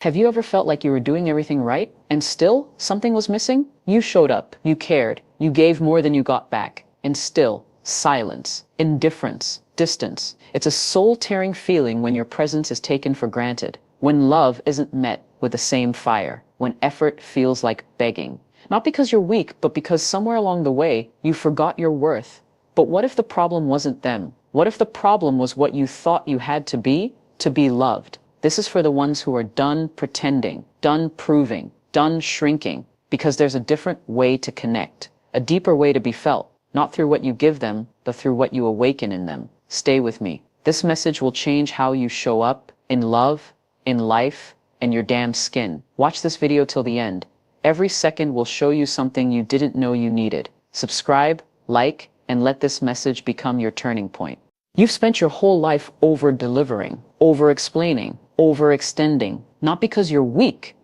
Have you ever felt like you were doing everything right and still something was missing? You showed up, you cared, you gave more than you got back, and still silence, indifference, distance. It's a soul-tearing feeling when your presence is taken for granted, when love isn't met with the same fire, when effort feels like begging. Not because you're weak, but because somewhere along the way you forgot your worth. But what if the problem wasn't them? What if the problem was what you thought you had to be loved? This is for the ones who are done pretending, done proving, done shrinking, because there's a different way to connect, a deeper way to be felt, not through what you give them, but through what you awaken in them. Stay with me. This message will change how you show up in love, in life, and your damn skin. Watch this video till the end. Every second will show you something you didn't know you needed. Subscribe, like, and let this message become your turning point. You've spent your whole life over-delivering, over-explaining, overextending, not because you're weak,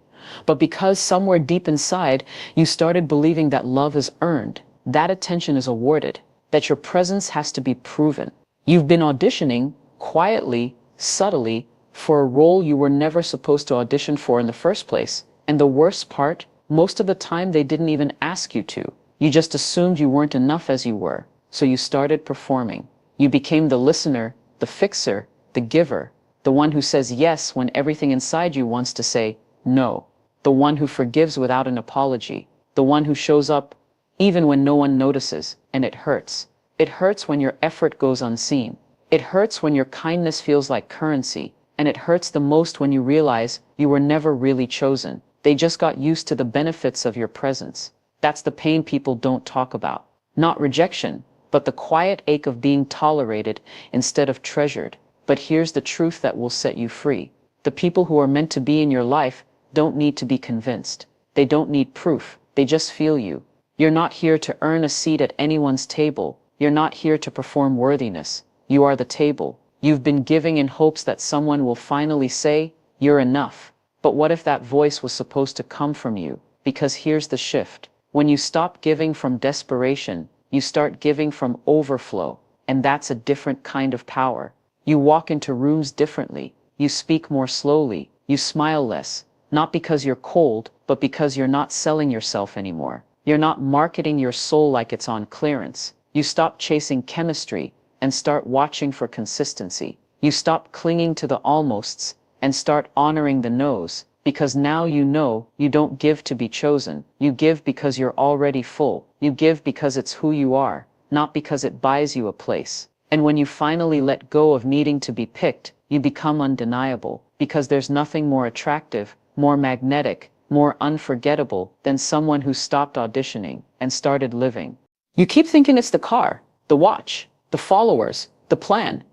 but because somewhere deep inside you started believing that love is earned, that attention is awarded, that your presence has to be proven. You've been auditioning quietly, subtly, for a role you were never supposed to audition for in the first place. And the worst part, most of the time they didn't even ask you to. You just assumed you weren't enough as you were, so you started performing. You became the listener, the fixer, the giver, the one who says yes when everything inside you wants to say no, the one who forgives without an apology, the one who shows up even when no one notices, and it hurts. It hurts when your effort goes unseen. It hurts when your kindness feels like currency, and it hurts the most when you realize you were never really chosen. They just got used to the benefits of your presence. That's the pain people don't talk about. Not rejection, but the quiet ache of being tolerated instead of treasured. But here's the truth that will set you free. The people who are meant to be in your life don't need to be convinced. They don't need proof. They just feel you. You're not here to earn a seat at anyone's table. You're not here to perform worthiness. You are the table. You've been giving in hopes that someone will finally say, you're enough. But what if that voice was supposed to come from you? Because here's the shift. When you stop giving from desperation, you start giving from overflow. And that's a different kind of power. You walk into rooms differently. You speak more slowly. You smile less. Not because you're cold, but because you're not selling yourself anymore. You're not marketing your soul like it's on clearance. You stop chasing chemistry and start watching for consistency. You stop clinging to the almosts and start honoring the no's, because now you know you don't give to be chosen. You give because you're already full. You give because it's who you are, not because it buys you a place. And when you finally let go of needing to be picked, you become undeniable, because there's nothing more attractive, more magnetic, more unforgettable than someone who stopped auditioning and started living. You keep thinking it's the car, the watch, the followers, the plan.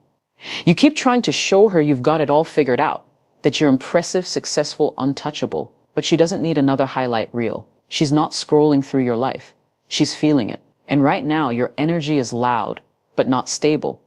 You keep trying to show her you've got it all figured out, that you're impressive, successful, untouchable, but she doesn't need another highlight reel. She's not scrolling through your life. She's feeling it. And right now, your energy is loud, but not stable.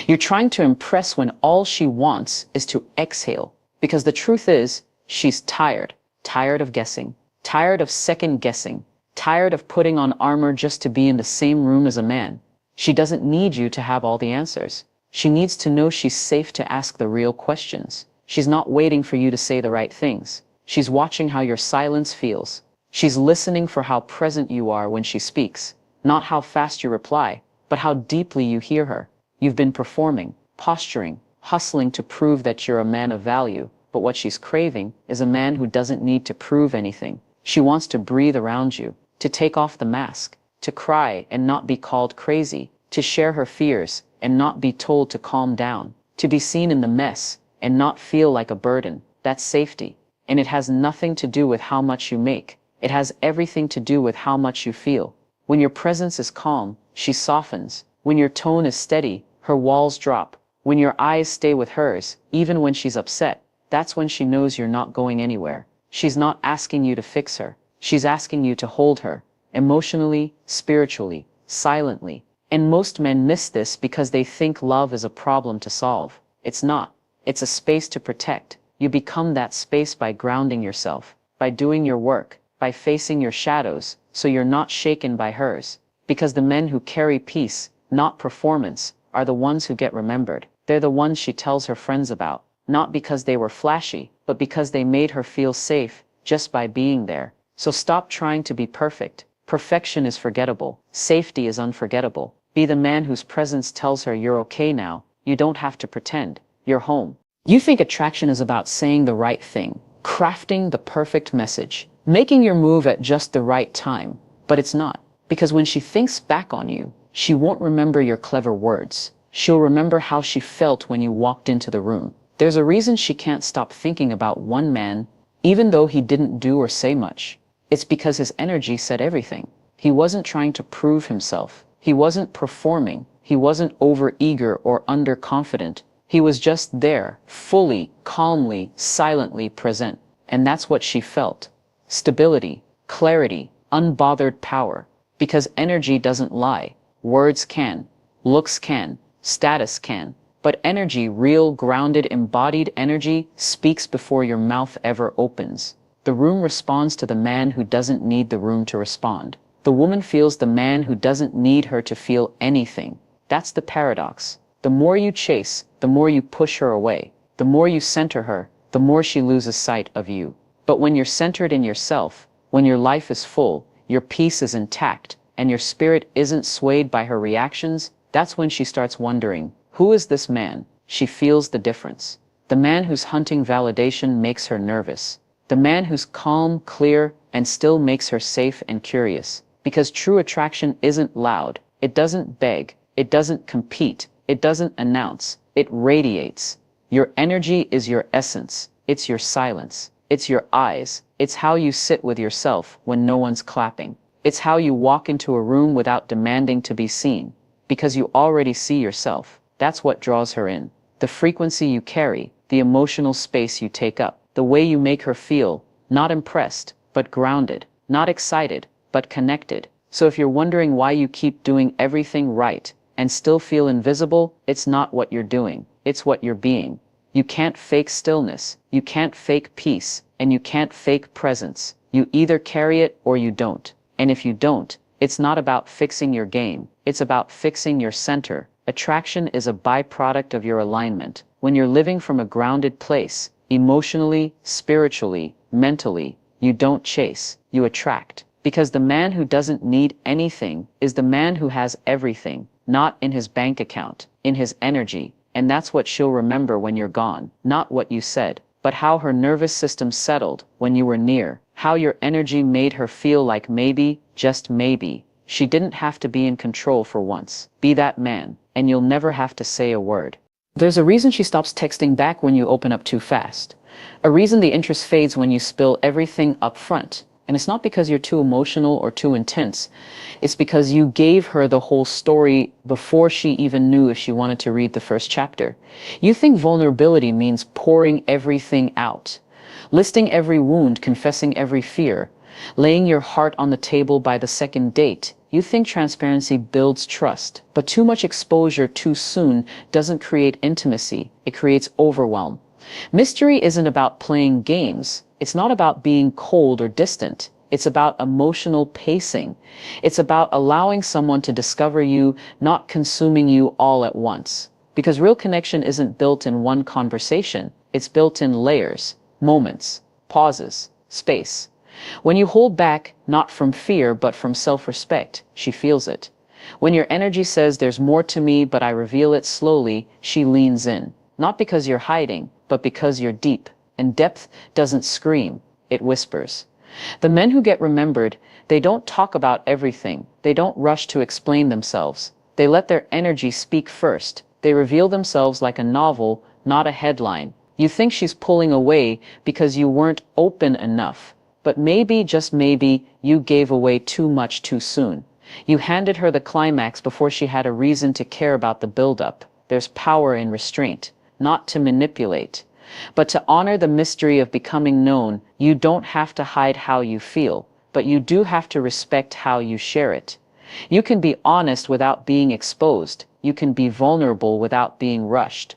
You're trying to impress when all she wants is to exhale, because the truth is, she's tired of guessing, tired of second guessing, tired of putting on armor just to be in the same room as a man. She doesn't need you to have all the answers. She needs to know she's safe to ask the real questions. She's not waiting for you to say the right things. She's watching how your silence feels. She's listening for how present you are when she speaks, not how fast you reply, but how deeply you hear her. You've been performing, posturing, hustling to prove that you're a man of value, but what she's craving is a man who doesn't need to prove anything. She wants to breathe around you, to take off the mask, to cry and not be called crazy, to share her fears and not be told to calm down, to be seen in the mess and not feel like a burden. That's safety. And it has nothing to do with how much you make. It has everything to do with how much you feel. When your presence is calm, she softens. When your tone is steady, her walls drop. When your eyes stay with hers, even when she's upset, that's when she knows you're not going anywhere. She's not asking you to fix her. She's asking you to hold her, emotionally, spiritually, silently. And most men miss this because they think love is a problem to solve. It's not. It's a space to protect. You become that space by grounding yourself, by doing your work, by facing your shadows, so you're not shaken by hers. Because the men who carry peace, not performance, are the ones who get remembered. They're the ones she tells her friends about, not because they were flashy, but because they made her feel safe just by being there. So stop trying to be perfect. Perfection is forgettable. Safety is unforgettable. Be the man whose presence tells her you're okay now. You don't have to pretend. You're home. You think attraction is about saying the right thing, crafting the perfect message, making your move at just the right time. But it's not. Because when she thinks back on you, she won't remember your clever words. She'll remember how she felt when you walked into the room. There's a reason she can't stop thinking about one man, even though he didn't do or say much. It's because his energy said everything. He wasn't trying to prove himself. He wasn't performing. He wasn't overeager or underconfident. He was just there, fully, calmly, silently present. And that's what she felt. Stability, clarity, unbothered power. Because energy doesn't lie. Words can. Looks can. Status can. But energy, real, grounded, embodied energy, speaks before your mouth ever opens. The room responds to the man who doesn't need the room to respond. The woman feels the man who doesn't need her to feel anything. That's the paradox. The more you chase, the more you push her away. The more you center her, the more she loses sight of you. But when you're centered in yourself, when your life is full, your peace is intact, and your spirit isn't swayed by her reactions, that's when she starts wondering, who is this man? She feels the difference. The man who's hunting validation makes her nervous. The man who's calm, clear, and still makes her safe and curious. Because true attraction isn't loud. It doesn't beg. It doesn't compete. It doesn't announce. It radiates. Your energy is your essence. It's your silence. It's your eyes. It's how you sit with yourself when no one's clapping. It's how you walk into a room without demanding to be seen. Because you already see yourself. That's what draws her in. The frequency you carry, the emotional space you take up, the way you make her feel, not impressed, but grounded, not excited, but connected. So if you're wondering why you keep doing everything right and still feel invisible, it's not what you're doing, it's what you're being. You can't fake stillness, you can't fake peace, and you can't fake presence. You either carry it or you don't. And if you don't, it's not about fixing your game, it's about fixing your center. Attraction is a byproduct of your alignment. When you're living from a grounded place, emotionally, spiritually, mentally, you don't chase, you attract. Because the man who doesn't need anything is the man who has everything, not in his bank account, in his energy. And that's what she'll remember when you're gone. Not what you said, but how her nervous system settled when you were near. How your energy made her feel like maybe, just maybe, she didn't have to be in control for once. Be that man, and you'll never have to say a word. There's a reason she stops texting back when you open up too fast. A reason the interest fades when you spill everything up front. And it's not because you're too emotional or too intense. It's because you gave her the whole story before she even knew if she wanted to read the first chapter. You think vulnerability means pouring everything out, listing every wound, confessing every fear, laying your heart on the table by the second date. You think transparency builds trust, but too much exposure too soon doesn't create intimacy. It creates overwhelm. Mystery isn't about playing games. It's not about being cold or distant. It's about emotional pacing. It's about allowing someone to discover you, not consuming you all at once. Because real connection isn't built in one conversation. It's built in layers, moments, pauses, space. When you hold back, not from fear, but from self-respect, she feels it. When your energy says there's more to me, but I reveal it slowly, she leans in. Not because you're hiding, but because you're deep. And depth doesn't scream, it whispers. The men who get remembered, they don't talk about everything. They don't rush to explain themselves. They let their energy speak first. They reveal themselves like a novel, not a headline. You think she's pulling away because you weren't open enough. But maybe, just maybe, you gave away too much too soon. You handed her the climax before she had a reason to care about the buildup. There's power in restraint, not to manipulate, but to honor the mystery of becoming known. You don't have to hide how you feel, but you do have to respect how you share it. You can be honest without being exposed. You can be vulnerable without being rushed.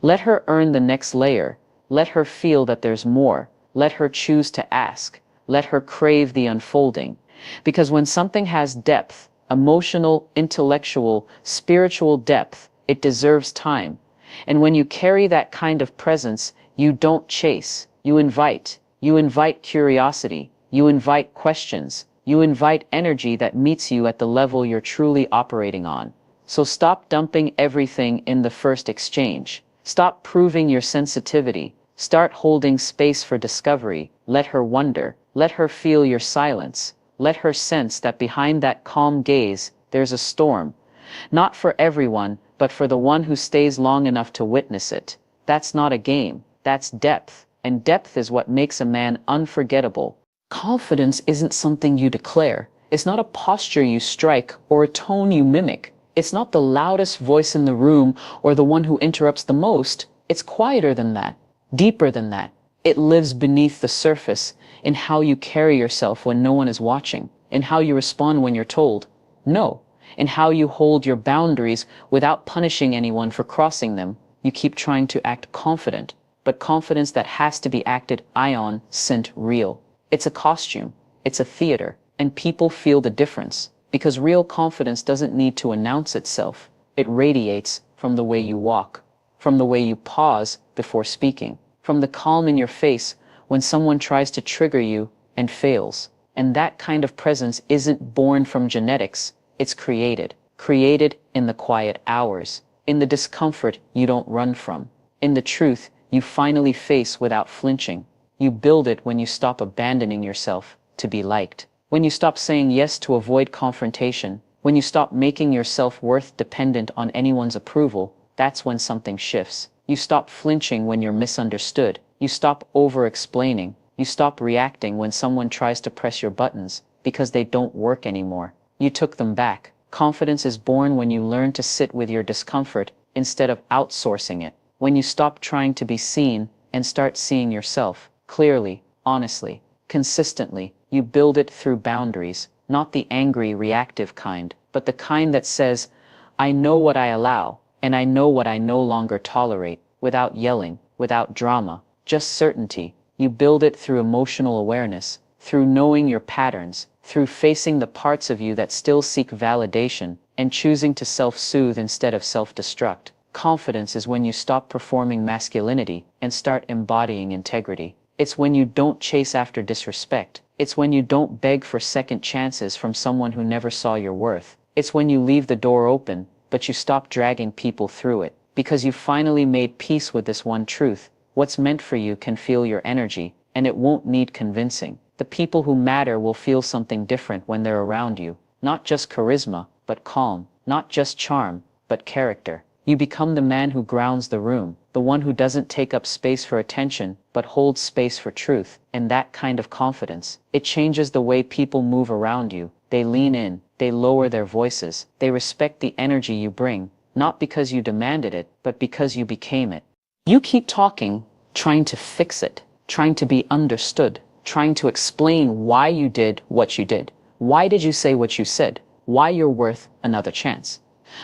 Let her earn the next layer. Let her feel that there's more. Let her choose to ask. Let her crave the unfolding. Because when something has depth, emotional, intellectual, spiritual depth, it deserves time. And when you carry that kind of presence, you don't chase, you invite. You invite curiosity, you invite questions, you invite energy that meets you at the level you're truly operating on. So stop dumping everything in the first exchange. Stop proving your sensitivity. Start holding space for discovery. Let her wonder. Let her feel your silence. Let her sense that behind that calm gaze, there's a storm. Not for everyone, but for the one who stays long enough to witness it. That's not a game. That's depth. And depth is what makes a man unforgettable. Confidence isn't something you declare. It's not a posture you strike or a tone you mimic. It's not the loudest voice in the room or the one who interrupts the most. It's quieter than that, deeper than that. It lives beneath the surface, in how you carry yourself when no one is watching, in how you respond when you're told no, in how you hold your boundaries without punishing anyone for crossing them. You keep trying to act confident, but confidence that has to be acted ion sent real. It's a costume, it's a theater, and people feel the difference. Because real confidence doesn't need to announce itself. It radiates from the way you walk, from the way you pause before speaking, from the calm in your face when someone tries to trigger you and fails. And that kind of presence isn't born from genetics, it's created. Created in the quiet hours, in the discomfort you don't run from, in the truth you finally face without flinching. You build it when you stop abandoning yourself to be liked. When you stop saying yes to avoid confrontation, when you stop making your self-worth dependent on anyone's approval, that's when something shifts. You stop flinching when you're misunderstood. You stop over-explaining. You stop reacting when someone tries to press your buttons because they don't work anymore. You took them back. Confidence is born when you learn to sit with your discomfort instead of outsourcing it. When you stop trying to be seen and start seeing yourself clearly, honestly, consistently. You build it through boundaries, not the angry, reactive kind, but the kind that says, I know what I allow, and I know what I no longer tolerate, without yelling, without drama, just certainty. You build it through emotional awareness, through knowing your patterns, through facing the parts of you that still seek validation, and choosing to self-soothe instead of self-destruct. Confidence is when you stop performing masculinity and start embodying integrity. It's when you don't chase after disrespect. It's when you don't beg for second chances from someone who never saw your worth. It's when you leave the door open, but you stop dragging people through it. Because you've finally made peace with this one truth. What's meant for you can feel your energy, and it won't need convincing. The people who matter will feel something different when they're around you. Not just charisma, but calm. Not just charm, but character. You become the man who grounds the room, the one who doesn't take up space for attention, but holds space for truth. And that kind of confidence, it changes the way people move around you. They lean in, they lower their voices, they respect the energy you bring, not because you demanded it, but because you became it. You keep talking, trying to fix it, trying to be understood, trying to explain why you did what you did. Why did you say what you said? Why you're worth another chance.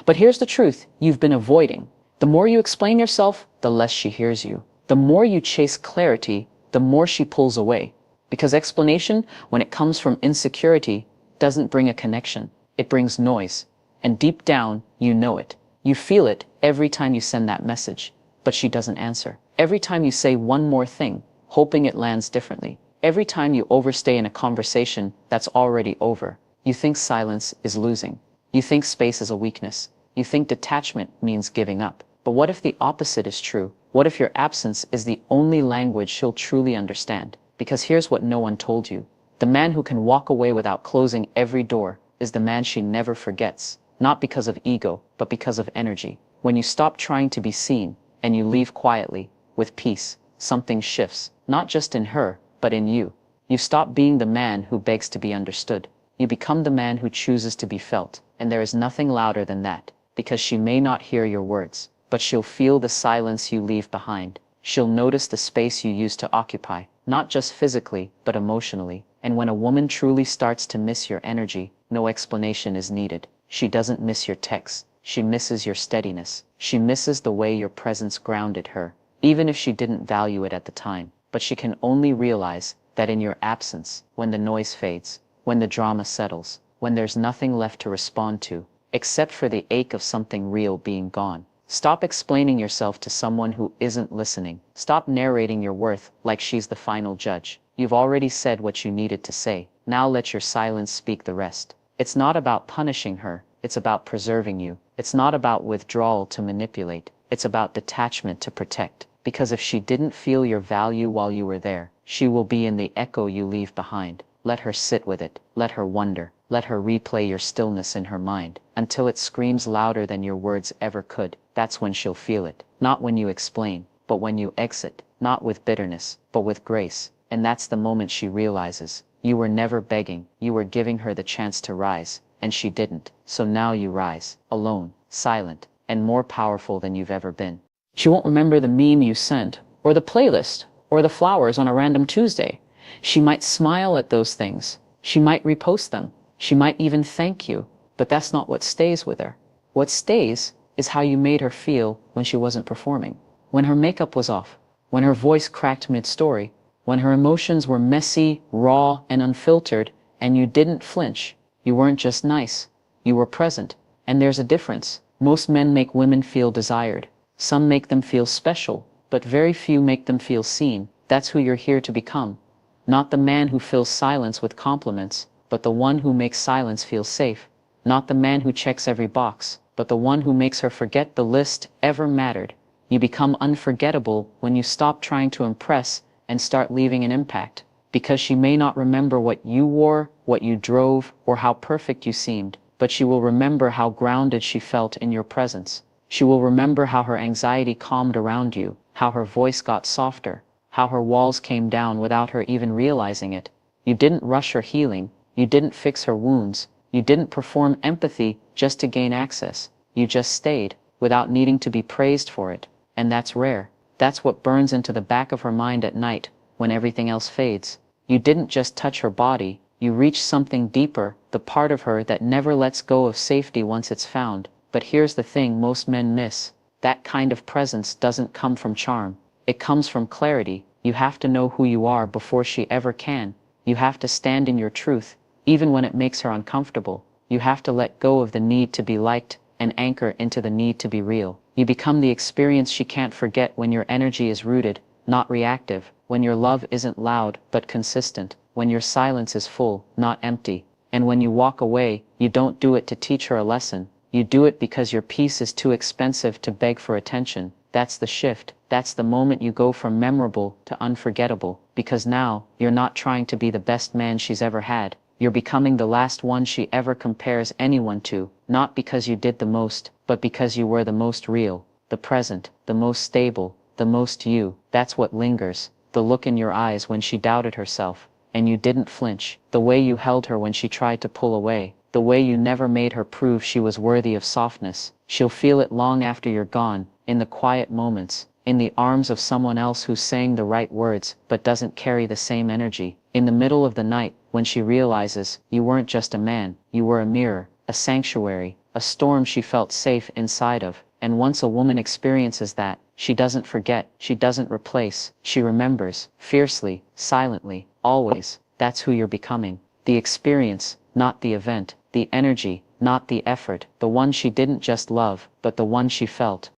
But here's the truth you've been avoiding. The more you explain yourself, the less she hears you. The more you chase clarity, the more she pulls away. Because explanation, when it comes from insecurity, doesn't bring a connection. It brings noise. And deep down, you know it. You feel it every time you send that message. But she doesn't answer. Every time you say one more thing, hoping it lands differently. Every time you overstay in a conversation that's already over. You think silence is losing. You think space is a weakness. You think detachment means giving up. But what if the opposite is true? What if your absence is the only language she'll truly understand? Because here's what no one told you. The man who can walk away without closing every door is the man she never forgets. Not because of ego, but because of energy. When you stop trying to be seen, and you leave quietly, with peace, something shifts. Not just in her, but in you. You stop being the man who begs to be understood. You become the man who chooses to be felt. And there is nothing louder than that, because she may not hear your words, but she'll feel the silence you leave behind. She'll notice the space you used to occupy, not just physically, but emotionally. And when a woman truly starts to miss your energy, no explanation is needed. She doesn't miss your texts. She misses your steadiness. She misses the way your presence grounded her, even if she didn't value it at the time. But she can only realize that in your absence, when the noise fades, when the drama settles, when there's nothing left to respond to, except for the ache of something real being gone. Stop explaining yourself to someone who isn't listening. Stop narrating your worth like she's the final judge. You've already said what you needed to say. Now let your silence speak the rest. It's not about punishing her. It's about preserving you. It's not about withdrawal to manipulate. It's about detachment to protect. Because if she didn't feel your value while you were there, she will be in the echo you leave behind. Let her sit with it. Let her wonder. Let her replay your stillness in her mind until it screams louder than your words ever could. That's when she'll feel it. Not when you explain, but when you exit. Not with bitterness, but with grace. And that's the moment she realizes you were never begging. You were giving her the chance to rise, and she didn't. So now you rise, alone, silent, and more powerful than you've ever been. She won't remember the meme you sent, or the playlist, or the flowers on a random Tuesday. She might smile at those things. She might repost them. She might even thank you, but that's not what stays with her. What stays is how you made her feel when she wasn't performing, when her makeup was off, when her voice cracked mid-story, when her emotions were messy, raw, and unfiltered, and you didn't flinch. You weren't just nice. You were present. And there's a difference. Most men make women feel desired. Some make them feel special, but very few make them feel seen. That's who you're here to become. Not the man who fills silence with compliments, but the one who makes silence feel safe. Not the man who checks every box, but the one who makes her forget the list ever mattered. You become unforgettable when you stop trying to impress and start leaving an impact. Because she may not remember what you wore, what you drove, or how perfect you seemed, but she will remember how grounded she felt in your presence. She will remember how her anxiety calmed around you, how her voice got softer, how her walls came down without her even realizing it. You didn't rush her healing. You didn't fix her wounds. You didn't perform empathy just to gain access. You just stayed, without needing to be praised for it. And that's rare. That's what burns into the back of her mind at night, when everything else fades. You didn't just touch her body. You reached something deeper, the part of her that never lets go of safety once it's found. But here's the thing most men miss. That kind of presence doesn't come from charm. It comes from clarity. You have to know who you are before she ever can. You have to stand in your truth, even when it makes her uncomfortable. You have to let go of the need to be liked and anchor into the need to be real. You become the experience she can't forget when your energy is rooted, not reactive, when your love isn't loud but consistent, when your silence is full, not empty. And when you walk away, you don't do it to teach her a lesson. You do it because your peace is too expensive to beg for attention. That's the shift. That's the moment you go from memorable to unforgettable. Because now, you're not trying to be the best man she's ever had. You're becoming the last one she ever compares anyone to. Not because you did the most, but because you were the most real, the present, the most stable, the most you. That's what lingers. The look in your eyes when she doubted herself, and you didn't flinch. The way you held her when she tried to pull away. The way you never made her prove she was worthy of softness. She'll feel it long after you're gone, in the quiet moments, in the arms of someone else who's saying the right words but doesn't carry the same energy. In the middle of the night, when she realizes you weren't just a man, you were a mirror, a sanctuary, a storm she felt safe inside of. And once a woman experiences that, she doesn't forget, she doesn't replace, she remembers, fiercely, silently, always. That's who you're becoming. The experience, not the event. The energy, not the effort. The one she didn't just love, but the one she felt.